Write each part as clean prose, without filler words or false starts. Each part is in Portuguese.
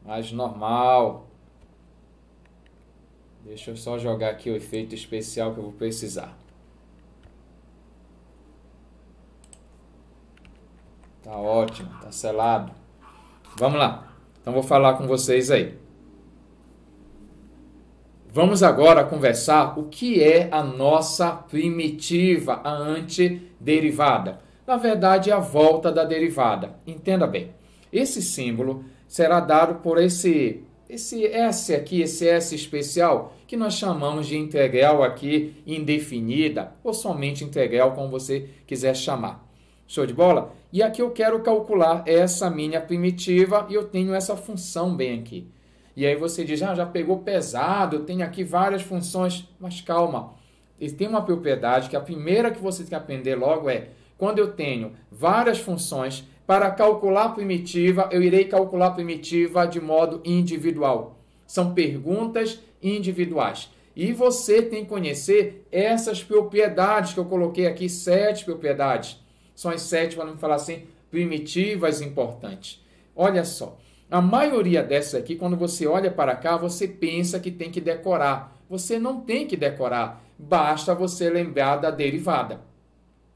mais normal. Deixa eu só jogar aqui o efeito especial que eu vou precisar. Tá ótimo, tá selado. Vamos lá. Então vou falar com vocês aí. Vamos agora conversar o que é a nossa primitiva, a antiderivada. Na verdade, é a volta da derivada. Entenda bem. Esse símbolo será dado por esse S aqui, esse S especial, que nós chamamos de integral aqui indefinida, ou somente integral, como você quiser chamar. Show de bola? E aqui eu quero calcular essa minha primitiva e eu tenho essa função bem aqui. E aí você diz, já pegou pesado, eu tenho aqui várias funções, mas calma. E tem uma propriedade que a primeira que você tem que aprender logo é, quando eu tenho várias funções, para calcular a primitiva, eu irei calcular a primitiva de modo individual. São perguntas individuais. E você tem que conhecer essas propriedades que eu coloquei aqui, 7 propriedades. São as 7, para não falar assim, primitivas importantes. Olha só. A maioria dessas aqui, quando você olha para cá, você pensa que tem que decorar. Você não tem que decorar. Basta você lembrar da derivada.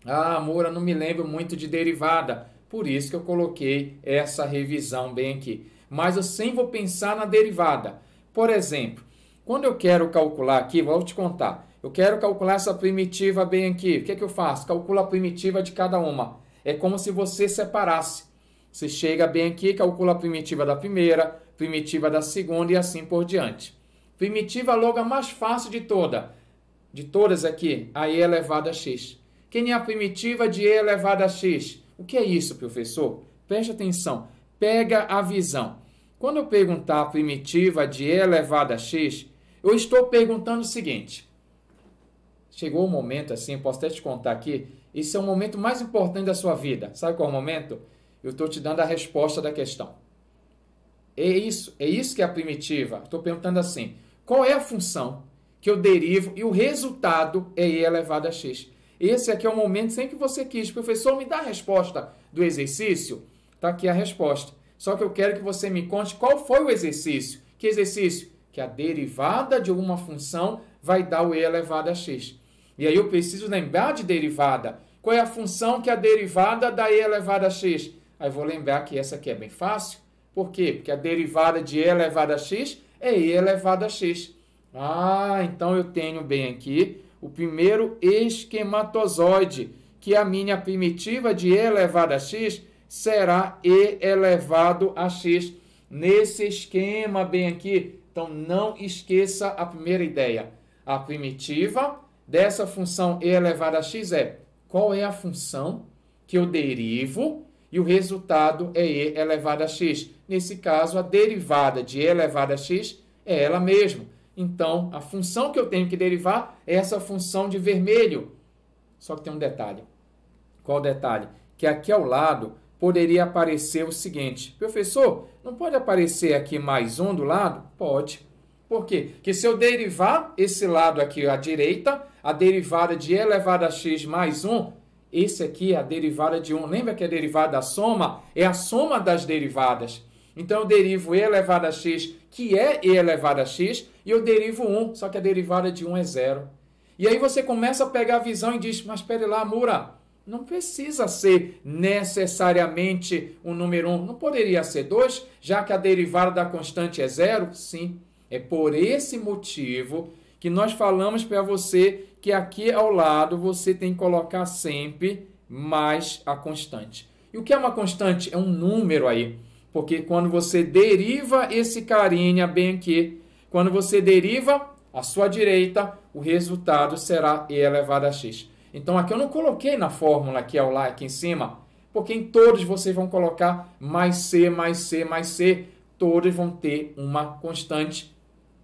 Ah, Moura, não me lembro muito de derivada. Por isso que eu coloquei essa revisão bem aqui. Mas eu sempre vou pensar na derivada. Por exemplo, quando eu quero calcular aqui, vou te contar. Eu quero calcular essa primitiva bem aqui. O que é que eu faço? Calculo a primitiva de cada uma. É como se você separasse. Você chega bem aqui, calcula a primitiva da primeira, primitiva da segunda e assim por diante. Primitiva logo a mais fácil de todas aqui, a e elevado a x. Quem é a primitiva de e elevado a x? O que é isso, professor? Preste atenção, pega a visão. Quando eu perguntar a primitiva de e elevado a x, eu estou perguntando o seguinte. Chegou um momento assim, posso até te contar aqui, esse é o momento mais importante da sua vida. Sabe qual é o momento? Eu estou te dando a resposta da questão. É isso que é a primitiva. Estou perguntando assim, qual é a função que eu derivo e o resultado é e elevado a x? Esse aqui é o momento sempre que você quis. Professor, me dá a resposta do exercício? Está aqui a resposta. Só que eu quero que você me conte qual foi o exercício. Que exercício? Que a derivada de uma função vai dar o e elevado a x. E aí eu preciso lembrar de derivada. Qual é a função que a derivada dá e elevado a x? Aí eu vou lembrar que essa aqui é bem fácil. Por quê? Porque a derivada de e elevado a x é e elevado a x. Ah, então eu tenho bem aqui o primeiro esquematozoide, que a minha primitiva de e elevado a x será e elevado a x. Nesse esquema bem aqui, então não esqueça a primeira ideia. A primitiva dessa função e elevado a x é qual é a função que eu derivo e o resultado é e elevado a x. Nesse caso, a derivada de e elevado a x é ela mesma. Então, a função que eu tenho que derivar é essa função de vermelho. Só que tem um detalhe. Qual o detalhe? Que aqui ao lado poderia aparecer o seguinte. Professor, não pode aparecer aqui mais um do lado? Pode. Por quê? Porque se eu derivar esse lado aqui à direita, a derivada de e elevado a x mais 1, esse aqui é a derivada de 1. Lembra que a derivada da soma é a soma das derivadas. Então, eu derivo e elevado a x, que é e elevado a x, e eu derivo 1, só que a derivada de 1 é 0. E aí você começa a pegar a visão e diz, mas espere lá, Moura, não precisa ser necessariamente o número 1. Não poderia ser 2, já que a derivada da constante é 0? Sim. É por esse motivo que nós falamos para você que aqui ao lado você tem que colocar sempre mais a constante. E o que é uma constante? É um número aí. Porque quando você deriva esse carinha bem aqui, quando você deriva à sua direita, o resultado será e elevado a x. Então aqui eu não coloquei na fórmula aqui ao lado, aqui em cima, porque em todos vocês vão colocar mais c, mais c, mais c. Todos vão ter uma constante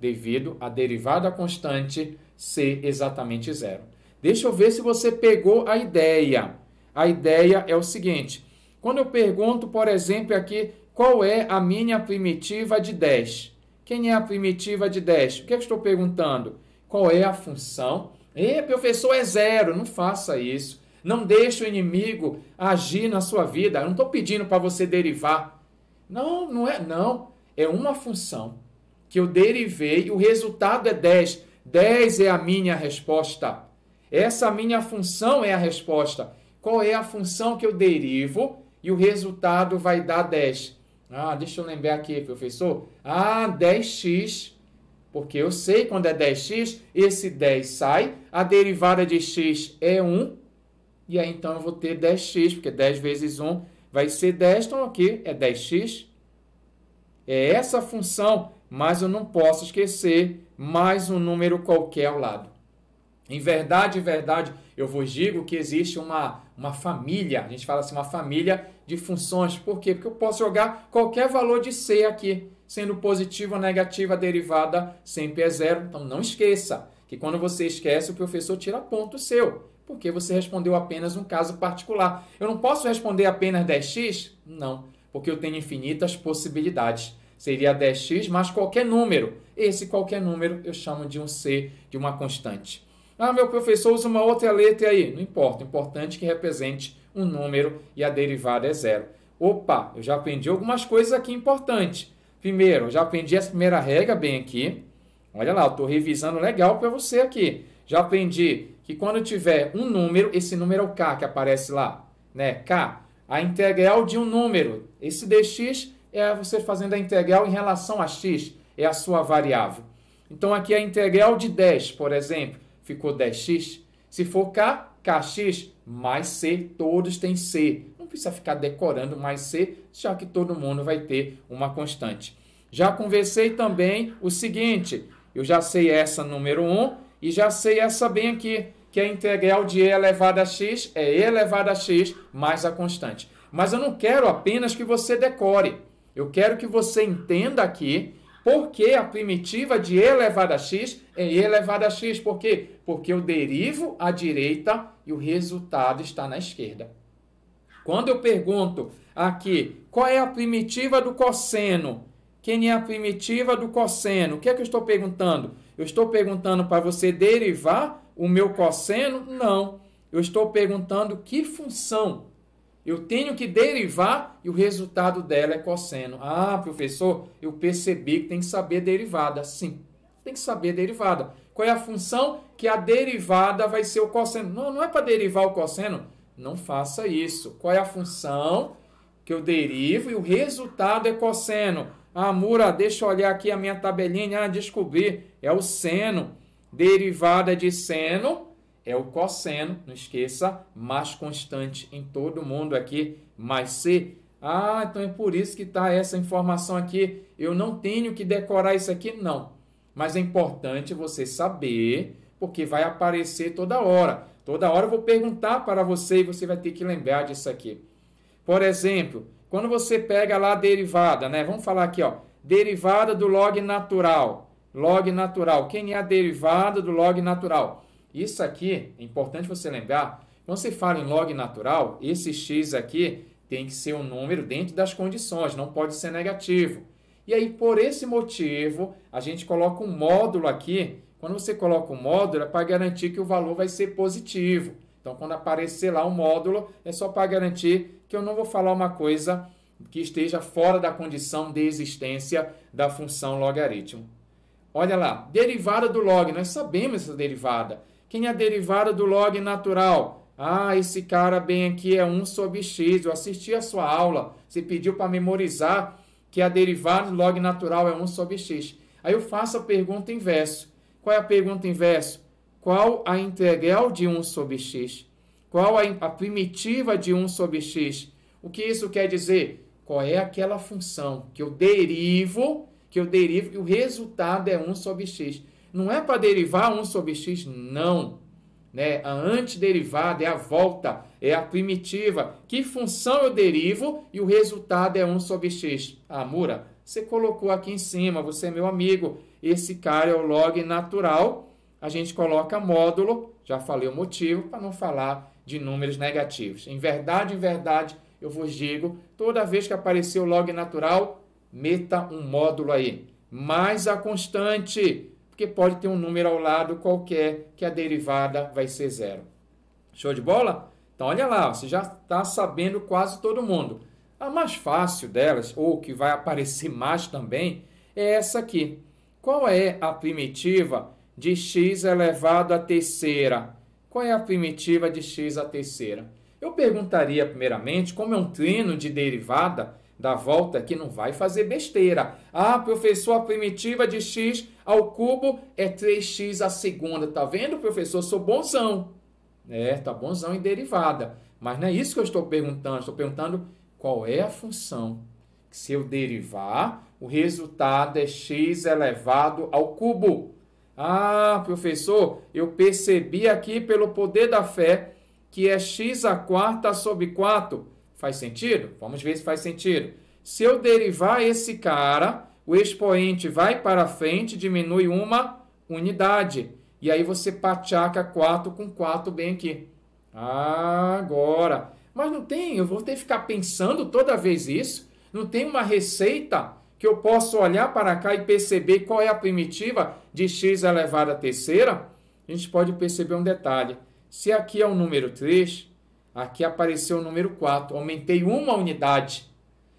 devido à derivada constante ser exatamente 0. Deixa eu ver se você pegou a ideia. A ideia é o seguinte. Quando eu pergunto, por exemplo, aqui, qual é a minha primitiva de 10? Quem é a primitiva de 10? O que eu estou perguntando? Qual é a função? Professor, é 0. Não faça isso. Não deixe o inimigo agir na sua vida. Eu não estou pedindo para você derivar. Não, não é. Não. é uma função que eu derivei e o resultado é 10. 10 é a minha resposta. Essa minha função é a resposta. Qual é a função que eu derivo e o resultado vai dar 10? Deixa eu lembrar aqui, professor. 10x, porque eu sei quando é 10x, esse 10 sai, a derivada de x é 1, e aí então eu vou ter 10x, porque 10 vezes 1 vai ser 10, então aqui é 10x. É essa função, mas eu não posso esquecer mais um número qualquer ao lado. Em verdade, eu vos digo que existe uma família, a gente fala assim, uma família de funções. Por quê? Porque eu posso jogar qualquer valor de C aqui, sendo positivo ou negativo, a derivada sempre é zero. Então não esqueça que quando você esquece, o professor tira ponto seu, porque você respondeu apenas um caso particular. Eu não posso responder apenas 10x? Não, porque eu tenho infinitas possibilidades. Seria 10x mais qualquer número. Esse qualquer número eu chamo de um C, de uma constante. Meu professor usa uma outra letra aí. Não importa, o importante é que represente um número e a derivada é zero. Opa, eu já aprendi algumas coisas aqui importantes. Primeiro, eu já aprendi essa primeira regra bem aqui. Olha lá, eu estou revisando legal para você aqui. Já aprendi que quando tiver um número, esse número é o K que aparece lá, né? K, a integral de um número. Esse dx é você fazendo a integral em relação a x, é a sua variável. Então aqui a integral de 10, por exemplo, ficou 10x. Se for K, kx mais C, todos têm C. Não precisa ficar decorando mais C, já que todo mundo vai ter uma constante. Já conversei também o seguinte, eu já sei essa número 1 e já sei essa bem aqui, que a integral de e elevado a x é e elevado a x mais a constante. Mas eu não quero apenas que você decore. Eu quero que você entenda aqui por que a primitiva de e elevado a x é e elevado a x. Por quê? Porque eu derivo à direita e o resultado está na esquerda. Quando eu pergunto aqui, qual é a primitiva do cosseno? Quem é a primitiva do cosseno? O que é que eu estou perguntando? Eu estou perguntando para você derivar o meu cosseno? Não. Eu estou perguntando que função eu tenho que derivar e o resultado dela é cosseno. Professor, eu percebi que tem que saber derivada. Sim, tem que saber derivada. Qual é a função? Que a derivada vai ser o cosseno. Não é para derivar o cosseno. Não faça isso. Qual é a função? Que eu derivo e o resultado é cosseno. Mura, deixa eu olhar aqui a minha tabelinha. Descobri. É o seno. Derivada de seno é o cosseno, não esqueça, mais constante em todo mundo aqui, mais C. Então é por isso que está essa informação aqui. Eu não tenho que decorar isso aqui, não. Mas é importante você saber, porque vai aparecer toda hora. Toda hora eu vou perguntar para você e você vai ter que lembrar disso aqui. Por exemplo, quando você pega lá a derivada, né? Vamos falar aqui, ó, derivada do log natural. Log natural. Quem é a derivada do log natural? Isso aqui é importante você lembrar. Quando você fala em log natural, esse x aqui tem que ser um número dentro das condições, não pode ser negativo. E aí, por esse motivo, a gente coloca um módulo aqui. Quando você coloca um módulo, é para garantir que o valor vai ser positivo. Então, quando aparecer lá um módulo, é só para garantir que eu não vou falar uma coisa que esteja fora da condição de existência da função logaritmo. Olha lá, derivada do log, nós sabemos essa derivada. Quem é a derivada do log natural? Esse cara bem aqui é 1 sobre x. Eu assisti a sua aula. Você pediu para memorizar que a derivada do log natural é 1 sobre x. Aí eu faço a pergunta inverso. Qual é a pergunta inverso? Qual a integral de 1 sobre x? Qual a primitiva de 1 sobre x? O que isso quer dizer? Qual é aquela função que eu derivo e o resultado é 1 sobre x? Não é para derivar 1 sobre x, não. Né? A antiderivada é a volta, é a primitiva. Que função eu derivo e o resultado é 1 sobre x? Mura, você colocou aqui em cima, você é meu amigo. Esse cara é o log natural. A gente coloca módulo, já falei o motivo, para não falar de números negativos. Em verdade, eu vos digo, toda vez que aparecer o log natural, meta um módulo aí. Mais a constante, porque pode ter um número ao lado qualquer que a derivada vai ser zero. Show de bola? Então, olha lá, você já está sabendo quase todo mundo. A mais fácil delas, ou que vai aparecer mais também, é essa aqui. Qual é a primitiva de x elevado à terceira? Qual é a primitiva de x à terceira? Eu perguntaria primeiramente, como é um treino de derivada da volta, que não vai fazer besteira. Ah, professor, a primitiva de x ao cubo é 3x à segunda. Tá vendo, professor? Eu sou bonzão. Tá bonzão em derivada. Mas não é isso que eu estou perguntando. Estou perguntando qual é a função. Se eu derivar, o resultado é x elevado ao cubo. Ah, professor, eu percebi aqui pelo poder da fé que é x à quarta sobre 4. Faz sentido? Vamos ver se faz sentido. Se eu derivar esse cara, o expoente vai para frente, diminui uma unidade. E aí você pachaca 4 com 4 bem aqui. Agora. Mas não tem, eu vou ter que ficar pensando toda vez isso. Não tem uma receita que eu possa olhar para cá e perceber qual é a primitiva de x elevado à terceira? A gente pode perceber um detalhe. Se aqui é o número 3, aqui apareceu o número 4. Aumentei uma unidade.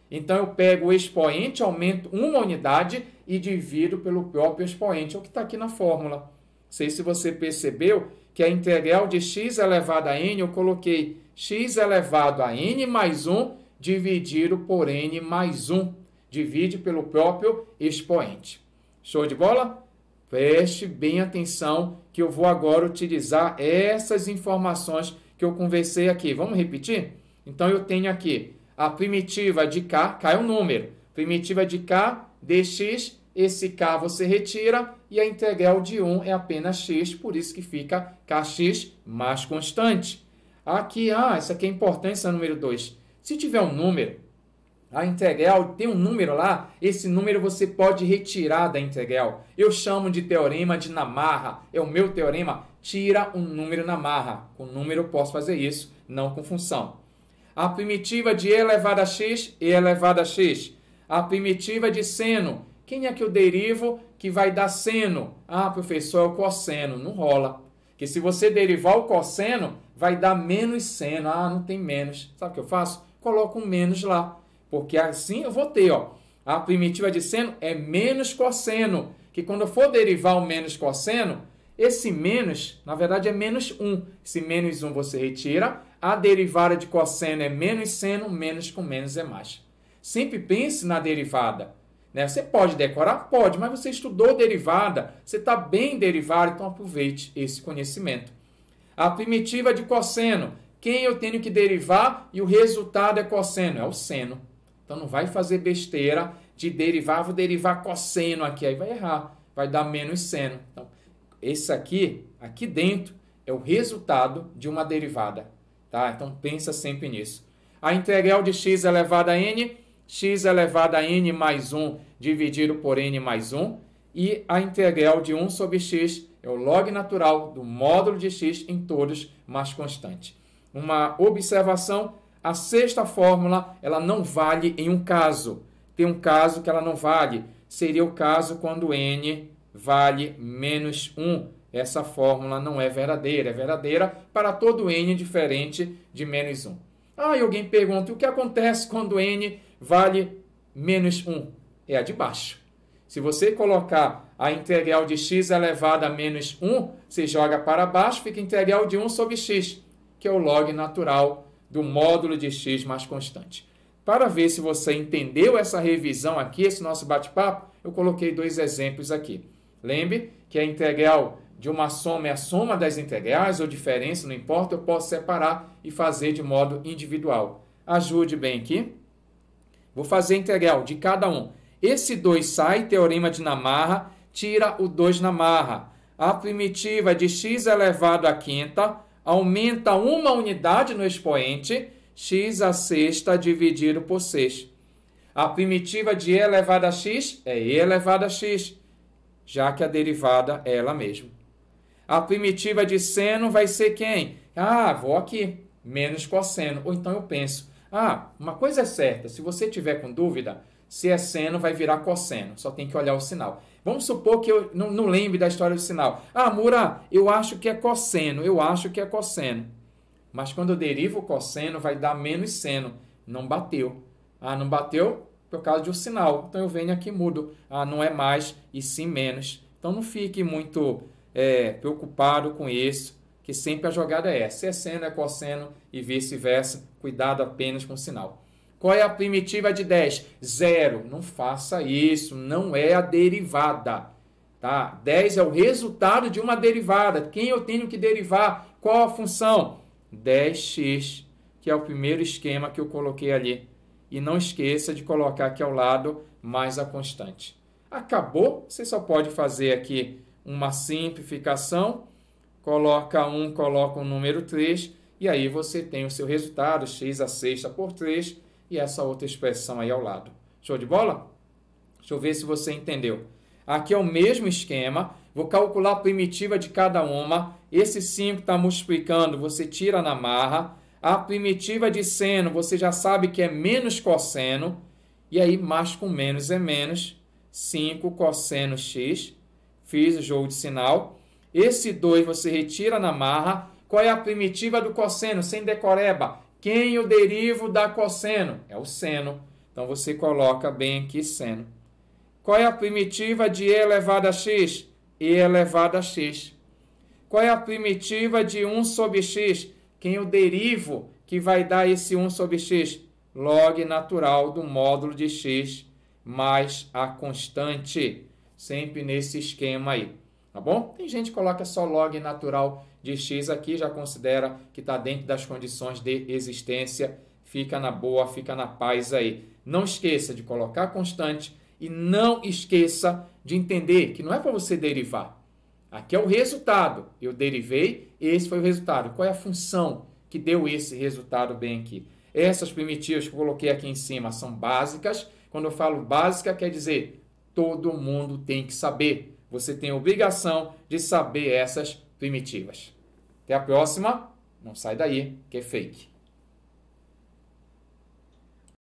Então, eu pego o expoente, aumento uma unidade e divido pelo próprio expoente. É o que está aqui na fórmula. Não sei se você percebeu que a integral de x elevado a n, eu coloquei x elevado a n mais 1 dividido por n mais 1. Divide pelo próprio expoente. Show de bola? Preste bem atenção que eu vou agora utilizar essas informações que eu conversei aqui. Vamos repetir? Então, eu tenho aqui a primitiva de k é um número. Primitiva de k, dx, esse k você retira e a integral de 1 é apenas x, por isso que fica kx mais constante. Aqui, isso aqui é importante, esse é o número 2. Se tiver um número, a integral tem um número lá, esse número você pode retirar da integral. Eu chamo de teorema de Namarra, é o meu teorema, tira um número Namarra. Com número eu posso fazer isso, não com função. A primitiva de e elevado a x, e elevado a x. A primitiva de seno, quem é que eu derivo que vai dar seno? Ah, professor, é o cosseno, não rola. Porque se você derivar o cosseno, vai dar menos seno. Ah, não tem menos. Sabe o que eu faço? Coloco um menos lá. Porque assim eu vou ter, a primitiva de seno é menos cosseno, que quando eu for derivar o menos cosseno, esse menos, na verdade, é menos 1. Esse menos 1 você retira, a derivada de cosseno é menos seno, menos com menos é mais. Sempre pense na derivada. Né? Você pode decorar? Pode, mas você estudou derivada, você está bem derivado, então aproveite esse conhecimento. A primitiva de cosseno, quem eu tenho que derivar e o resultado é cosseno? É o seno. Então, não vai fazer besteira de derivar, vou derivar cosseno aqui, aí vai errar, vai dar menos seno. Então, esse aqui dentro, é o resultado de uma derivada. Tá? Então, pensa sempre nisso. A integral de x elevado a n, x elevado a n mais 1 dividido por n mais 1, e a integral de 1 sobre x é o log natural do módulo de x em todos mais constante. Uma observação: a sexta fórmula, ela não vale em um caso. Tem um caso que ela não vale. Seria o caso quando n vale menos 1. Essa fórmula não é verdadeira. É verdadeira para todo n diferente de menos 1. E alguém pergunta, o que acontece quando n vale menos 1? É a de baixo. Se você colocar a integral de x elevado a menos 1, você joga para baixo, fica a integral de 1 sobre x, que é o log natural do módulo de x mais constante. Para ver se você entendeu essa revisão aqui, esse nosso bate-papo, eu coloquei 2 exemplos aqui. Lembre que a integral de uma soma é a soma das integrais, ou diferença, não importa, eu posso separar e fazer de modo individual. Ajude bem aqui. Vou fazer a integral de cada um. Esse 2 sai, teorema de Namarra, tira o 2 Namarra. A primitiva de x elevado à quinta aumenta uma unidade no expoente, x à sexta dividido por 6. A primitiva de e elevado a x é e elevado a x, já que a derivada é ela mesma. A primitiva de seno vai ser quem? Vou aqui, menos cosseno. Ou então eu penso, uma coisa é certa, se você tiver com dúvida, se é seno vai virar cosseno, só tem que olhar o sinal. Vamos supor que eu não lembre da história do sinal. Mura, eu acho que é cosseno, Mas quando eu derivo o cosseno, vai dar menos seno. Não bateu. Ah, não bateu por causa de um sinal. Então eu venho aqui e mudo. Ah, não é mais e sim menos. Então não fique muito preocupado com isso, que sempre a jogada é essa. Se é seno, é cosseno e vice-versa. Cuidado apenas com o sinal. Qual é a primitiva de 10? 0. Não faça isso, não é a derivada. Tá? 10 é o resultado de uma derivada. Quem eu tenho que derivar? Qual a função? 10x, que é o primeiro esquema que eu coloquei ali. E não esqueça de colocar aqui ao lado mais a constante. Acabou? Você só pode fazer aqui uma simplificação. Coloca 1, coloca o número 3. E aí você tem o seu resultado, x a sexta por 3. E essa outra expressão aí ao lado. Show de bola? Deixa eu ver se você entendeu. Aqui é o mesmo esquema. Vou calcular a primitiva de cada uma. Esse 5 está multiplicando, você tira na marra. A primitiva de seno, você já sabe que é menos cosseno. E aí, mais com menos é menos. 5 cosseno x. Fiz o jogo de sinal. Esse 2 você retira na marra. Qual é a primitiva do cosseno? Sem decoreba. Quem eu derivo da cosseno? É o seno. Então, você coloca bem aqui seno. Qual é a primitiva de e elevado a x? E elevado a x. Qual é a primitiva de 1 sobre x? Quem eu derivo que vai dar esse 1 sobre x? Log natural do módulo de x mais a constante. Sempre nesse esquema aí. Tá bom? Tem gente que coloca só log natural de x aqui, já considera que está dentro das condições de existência. Fica na boa, fica na paz aí. Não esqueça de colocar a constante e não esqueça de entender que não é para você derivar. Aqui é o resultado. Eu derivei, esse foi o resultado. Qual é a função que deu esse resultado bem aqui? Essas primitivas que eu coloquei aqui em cima são básicas. Quando eu falo básica, quer dizer todo mundo tem que saber. Você tem a obrigação de saber essas primitivas. Até a próxima. Não sai daí, que é fake.